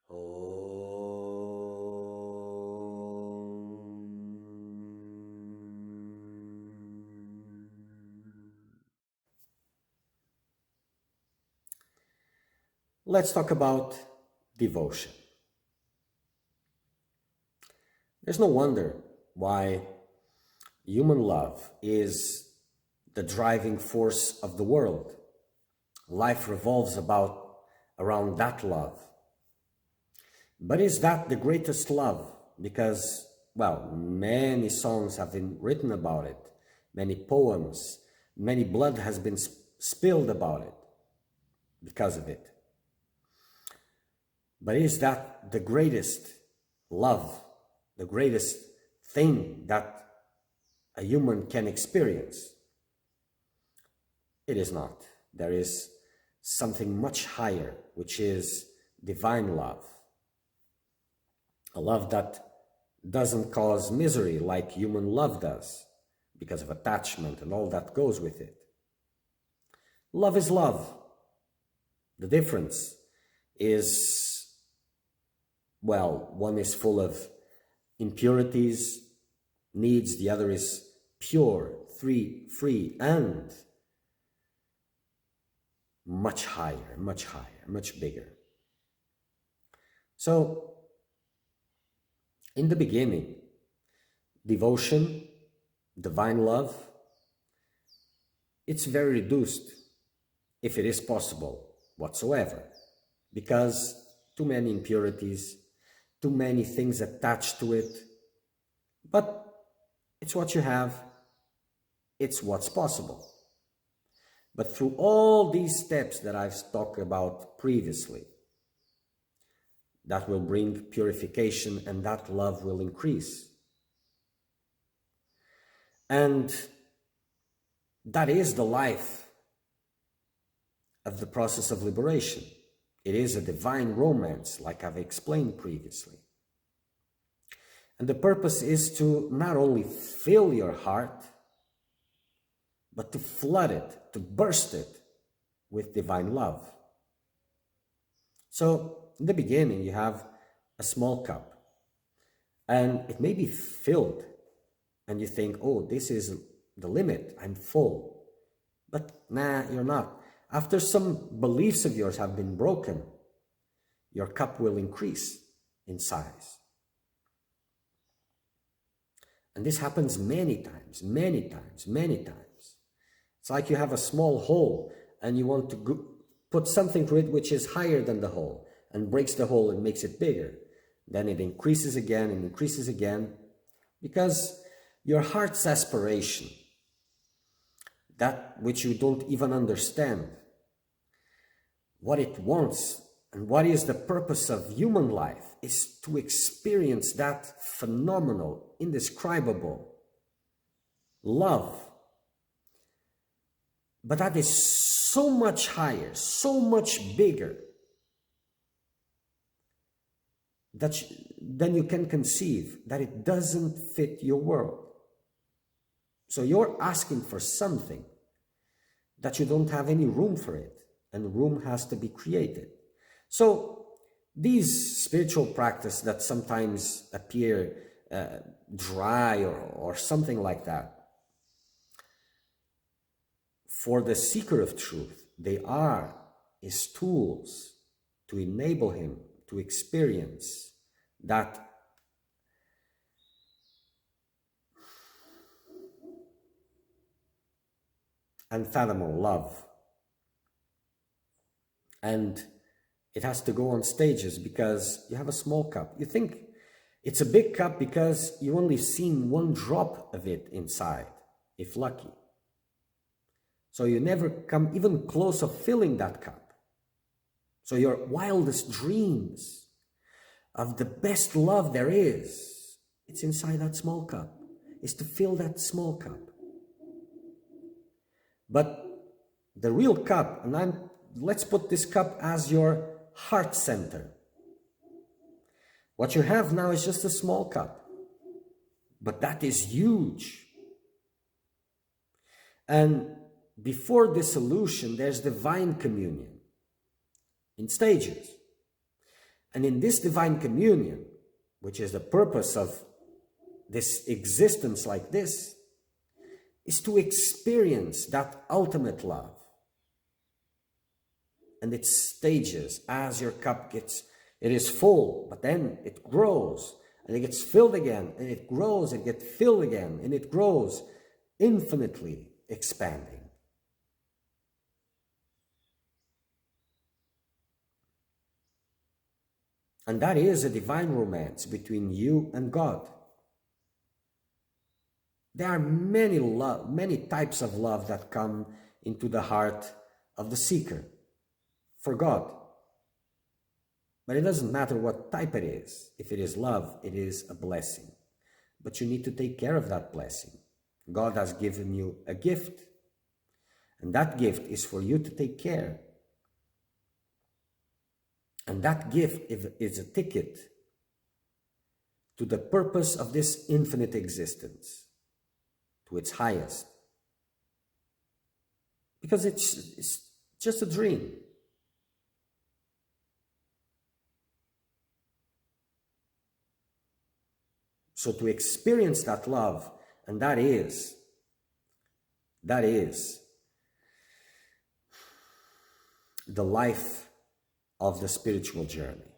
Om. Let's talk about devotion. There's no wonder why human love is the driving force of the world. Life revolves around that love. But is that the greatest love? Because, well, many songs have been written about it, many poems, many blood has been spilled about it because of it. But is that the greatest love, the greatest thing that a human can experience? It is not. There is something much higher, which is divine love. A love that doesn't cause misery like human love does because of attachment and all that goes with it. Love is love. The difference is, well, one is full of impurities, needs, the other is pure, free, and much higher, much bigger. So, in the beginning, devotion, divine love, it's very reduced, if it is possible whatsoever, because too many impurities, too many things attached to it. But it's what you have, it's what's possible. But through all these steps that I've talked about previously, that will bring purification and that love will increase. And that is the life of the process of liberation. It is a divine romance, like I've explained previously. And the purpose is to not only fill your heart, but to flood it, to burst it with divine love. So in the beginning, you have a small cup and it may be filled and you think, oh, this is the limit, I'm full. But nah, you're not. After some beliefs of yours have been broken, your cup will increase in size. And this happens many times. It's like you have a small hole and you want to put something through it which is higher than the hole and breaks the hole and makes it bigger. Then it increases again and increases again because your heart's aspiration, that which you don't even understand, what it wants and what is the purpose of human life is to experience that phenomenal, indescribable love. But that is so much higher, so much bigger than you can conceive, that it doesn't fit your world. So you're asking for something that you don't have any room for it, and room has to be created. So these spiritual practices that sometimes appear dry or something like that, for the seeker of truth, they are his tools to enable him to experience that unfathomable love. And it has to go on stages because you have a small cup. You think it's a big cup because you only seen one drop of it inside, if lucky. So you never come even close of filling that cup. So your wildest dreams of the best love there is, it's inside that small cup, is to fill that small cup. But the real cup, and let's put this cup as your heart center. What you have now is just a small cup, but that is huge. And before dissolution, there's divine communion in stages. And in this divine communion, which is the purpose of this existence like this, is to experience that ultimate love. And its stages as your cup gets, it is full, but then it grows and it gets filled again, and it grows and gets filled again, and it grows, infinitely expanding. And that is a divine romance between you and God. There are many types of love that come into the heart of the seeker for God. But it doesn't matter what type it is. If it is love, it is a blessing. But you need to take care of that blessing. God has given you a gift, and that gift is for you to take care. And that gift is a ticket to the purpose of this infinite existence, to its highest. Because it's just a dream. So to experience that love, and that is the life of the spiritual journey.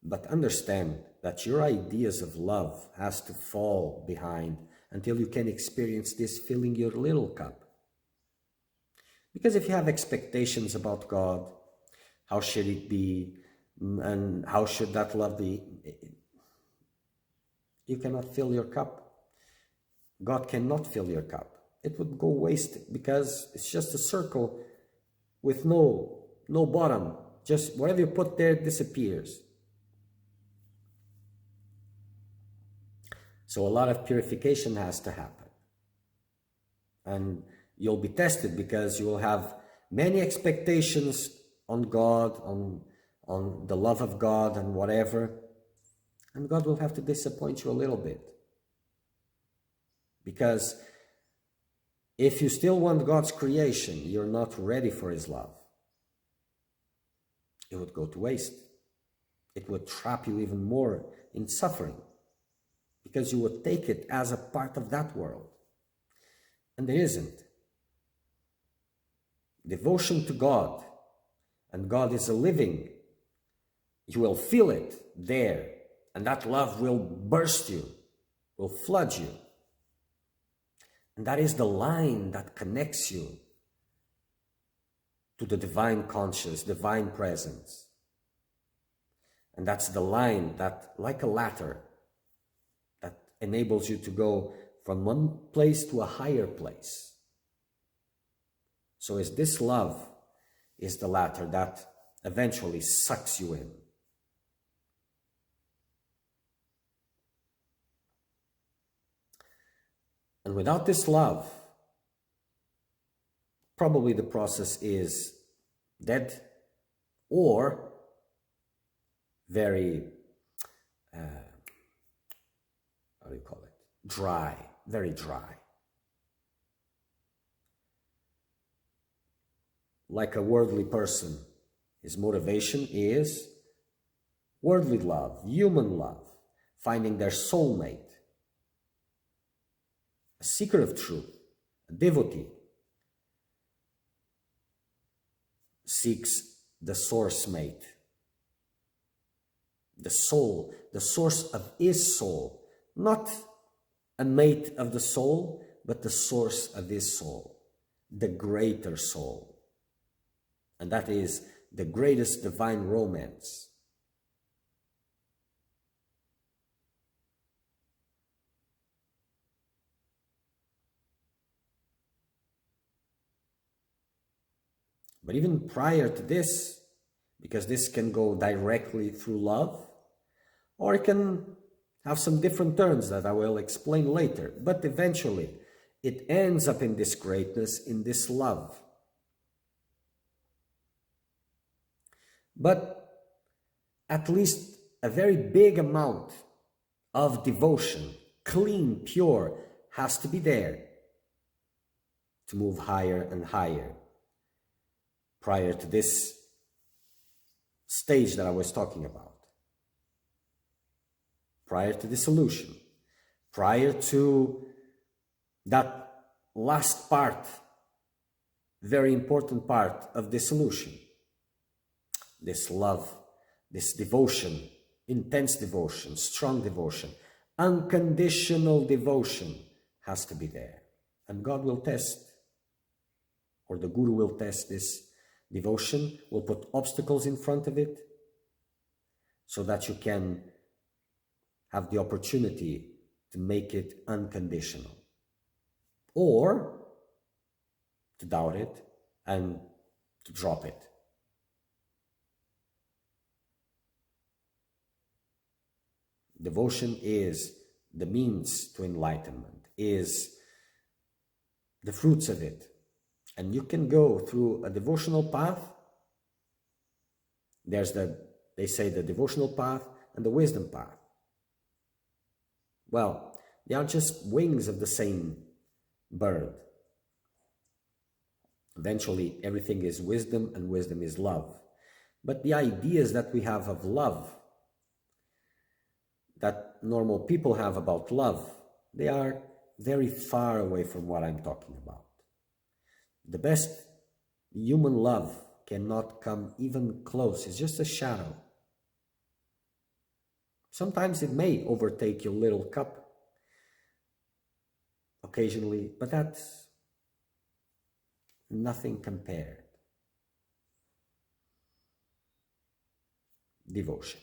But understand that your ideas of love has to fall behind until you can experience this filling your little cup. Because if you have expectations about God, how should it be, and how should that love be, you cannot fill your cup. God cannot fill your cup. It would go wasted, because it's just a circle with no bottom. Just whatever you put there disappears. So a lot of purification has to happen. And you'll be tested, because you will have many expectations on God, on the love of God and whatever. And God will have to disappoint you a little bit. Because if you still want God's creation, you're not ready for His love. It would go to waste. It would trap you even more in suffering, because you would take it as a part of that world. And there isn't. Devotion to God, and God is a living, you will feel it there, and that love will burst you, will flood you. And that is the line that connects you to the divine conscious, divine presence. And that's the line that, like a ladder, that enables you to go from one place to a higher place. So this love is the ladder that eventually sucks you in. And without this love, probably the process is dead, or very, how do you call it? Dry, very dry. Like a worldly person, his motivation is worldly love, human love, finding their soulmate, a seeker of truth, a devotee, seeks the source mate, the soul, the source of his soul, not a mate of the soul, but the source of his soul, the greater soul. And that is the greatest divine romance. But even prior to this, because this can go directly through love, or it can have some different turns that I will explain later, but eventually it ends up in this greatness, in this love. But at least a very big amount of devotion, clean, pure, has to be there to move higher and higher prior to this stage that I was talking about. prior to dissolution, prior to that last part, very important part of dissolution. This love, this devotion, intense devotion, strong devotion, unconditional devotion has to be there. And God will test, or the Guru will test this devotion, will put obstacles in front of it so that you can have the opportunity to make it unconditional, or to doubt it and to drop it. Devotion is the means to enlightenment, is the fruits of it. And you can go through a devotional path. There's they say the devotional path and the wisdom path. Well, they are just wings of the same bird. Eventually, everything is wisdom, and wisdom is love. But the ideas that we have of love, that normal people have about love, they are very far away from what I'm talking about. The best human love cannot come even close. It's just a shadow. Sometimes it may overtake your little cup occasionally, but that's nothing compared. Devotion.